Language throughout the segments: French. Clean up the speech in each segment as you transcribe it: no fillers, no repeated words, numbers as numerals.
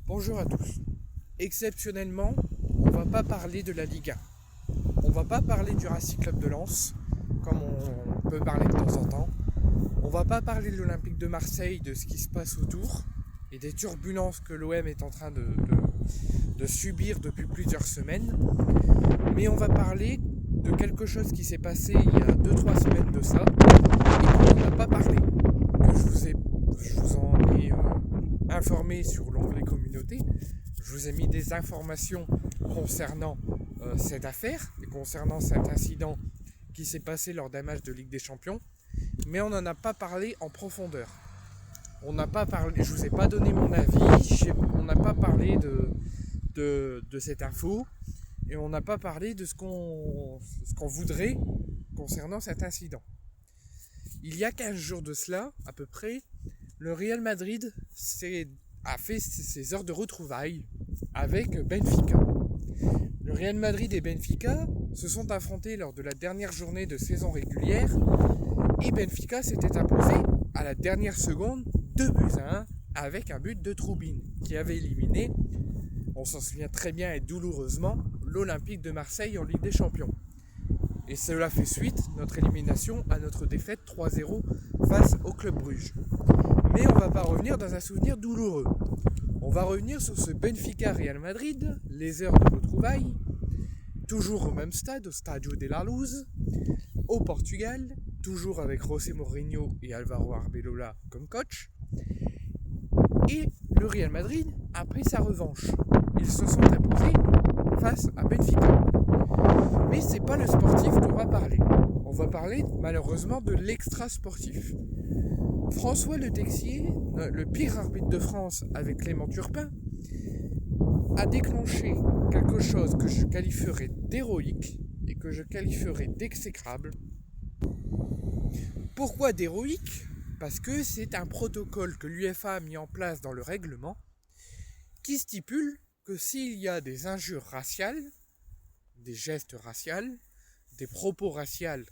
Bonjour à tous. Exceptionnellement, on va pas parler de la Ligue 1. On va pas parler du Racing Club de Lens, comme on peut parler de temps en temps. On va pas parler de l'Olympique de Marseille, de ce qui se passe autour et des turbulences que l'OM est en train de subir depuis plusieurs semaines. Mais on va parler de quelque chose qui s'est passé il y a 2-3 semaines de ça et qu'on n'a pas parlé, que je vous en ai informé sur l'onglet communauté. Je vous ai mis des informations concernant cette affaire et concernant cet incident qui s'est passé lors d'un match de Ligue des Champions, mais on n'en a pas parlé en profondeur. On n'a pas parlé, je vous ai pas donné mon avis, on n'a pas parlé de cette info et on n'a pas parlé de ce qu'on voudrait concernant cet incident. Il y a 15 jours de cela, à peu près, le Real Madrid a fait ses heures de retrouvailles avec Benfica. Le Real Madrid et Benfica se sont affrontés lors de la dernière journée de saison régulière et Benfica s'était imposé à la dernière seconde 2-1 avec un but de Troubine qui avait éliminé, on s'en souvient très bien et douloureusement, l'Olympique de Marseille en Ligue des Champions. Et cela fait suite, notre élimination, à notre défaite 3-0 face au Club Bruges. Mais on ne va pas revenir dans un souvenir douloureux. On va revenir sur ce Benfica Real Madrid, les heures de retrouvailles, toujours au même stade, au Stadio de la Luz, au Portugal, toujours avec José Mourinho et Álvaro Arbeloa comme coach. Et le Real Madrid a pris sa revanche. Ils se sont imposés face à Benfica. Mais c'est pas le sportif qu'on va parler. On va parler malheureusement de l'extra-sportif. François Le Texier, le pire arbitre de France avec Clément Turpin, a déclenché quelque chose que je qualifierais d'héroïque et que je qualifierais d'exécrable. Pourquoi d'héroïque ? Parce que c'est un protocole que l'UEFA a mis en place dans le règlement qui stipule que s'il y a des injures raciales, des gestes raciaux, des propos raciaux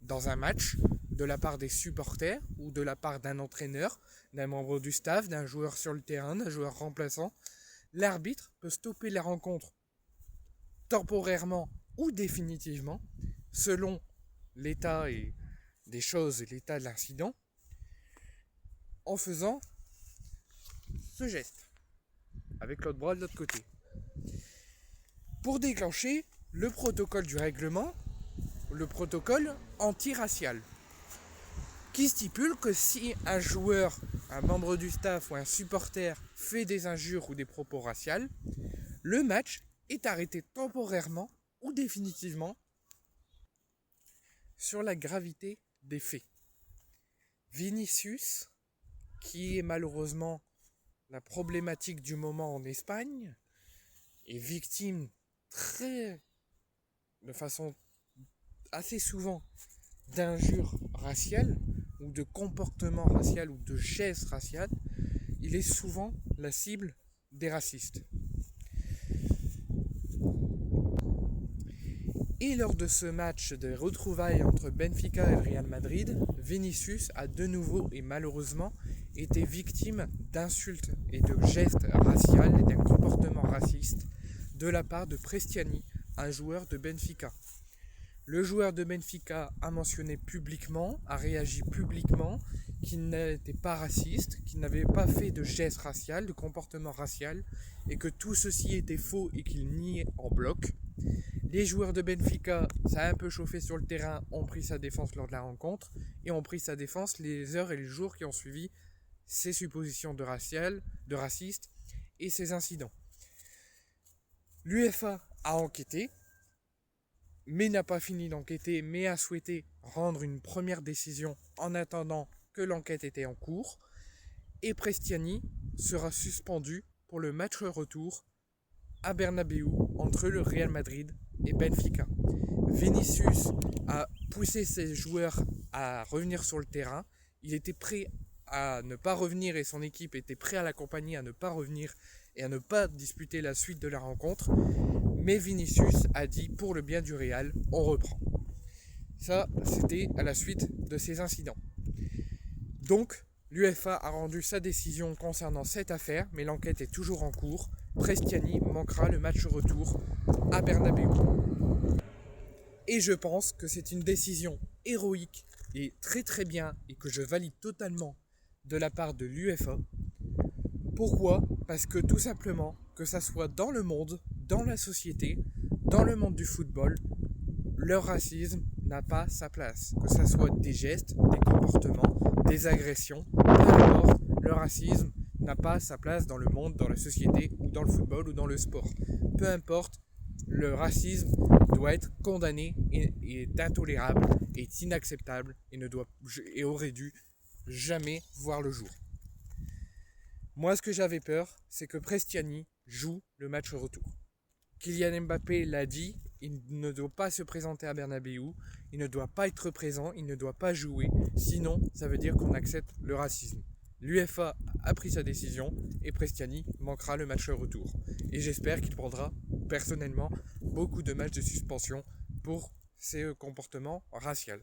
dans un match, de la part des supporters ou de la part d'un entraîneur, d'un membre du staff, d'un joueur sur le terrain, d'un joueur remplaçant, l'arbitre peut stopper la rencontre temporairement ou définitivement, selon l'état des choses et l'état de l'incident, en faisant ce geste, avec l'autre bras de l'autre côté. Pour déclencher le protocole du règlement, le protocole antiracial, qui stipule que si un joueur, un membre du staff ou un supporter fait des injures ou des propos raciaux, le match est arrêté temporairement ou définitivement sur la gravité des faits. Vinicius, qui est malheureusement la problématique du moment en Espagne, est victime de façon assez souvent d'injures raciales ou de comportements raciaux ou de gestes raciaux, il est souvent la cible des racistes. Et lors de ce match de retrouvailles entre Benfica et Real Madrid, Vinicius a de nouveau et malheureusement été victime d'insultes et de gestes raciaux et d'un comportement raciste de la part de Prestiani, un joueur de Benfica. Le joueur de Benfica a mentionné publiquement, a réagi publiquement qu'il n'était pas raciste, qu'il n'avait pas fait de gestes raciaux, de comportement racial, et que tout ceci était faux et qu'il niait en bloc. Les joueurs de Benfica, ça a un peu chauffé sur le terrain, ont pris sa défense lors de la rencontre, et ont pris sa défense les heures et les jours qui ont suivi ces suppositions de racistes et ces incidents. L'UEFA a enquêté, mais n'a pas fini d'enquêter, mais a souhaité rendre une première décision en attendant que l'enquête était en cours. Et Prestiani sera suspendu pour le match retour à Bernabéu entre le Real Madrid et Benfica. Vinicius a poussé ses joueurs à revenir sur le terrain. Il était prêt à ne pas revenir et son équipe était prêt à l'accompagner à ne pas revenir et à ne pas disputer la suite de la rencontre. Mais Vinicius a dit pour le bien du Real, on reprend. Ça, c'était à la suite de ces incidents. Donc, L'UEFA a rendu sa décision concernant cette affaire, mais l'enquête est toujours en cours. Prestiani manquera le match retour à Bernabéu. Et je pense que c'est une décision héroïque et très très bien et que je valide totalement de la part de l'UEFA. Pourquoi ? Parce que tout simplement, que ça soit dans le monde, dans la société, dans le monde du football, le racisme n'a pas sa place. Que ça soit des gestes, des comportements, des agressions, peu importe, le racisme n'a pas sa place dans le monde, dans la société, ou dans le football, ou dans le sport. Peu importe, le racisme doit être condamné et est intolérable, est inacceptable et aurait dû jamais voir le jour. Moi, ce que j'avais peur, c'est que Prestiani joue le match retour. Kylian Mbappé l'a dit, il ne doit pas se présenter à Bernabéu, il ne doit pas être présent, il ne doit pas jouer, sinon ça veut dire qu'on accepte le racisme. L'UEFA a pris sa décision et Prestiani manquera le match retour. Et j'espère qu'il prendra personnellement beaucoup de matchs de suspension pour ses comportements raciaux.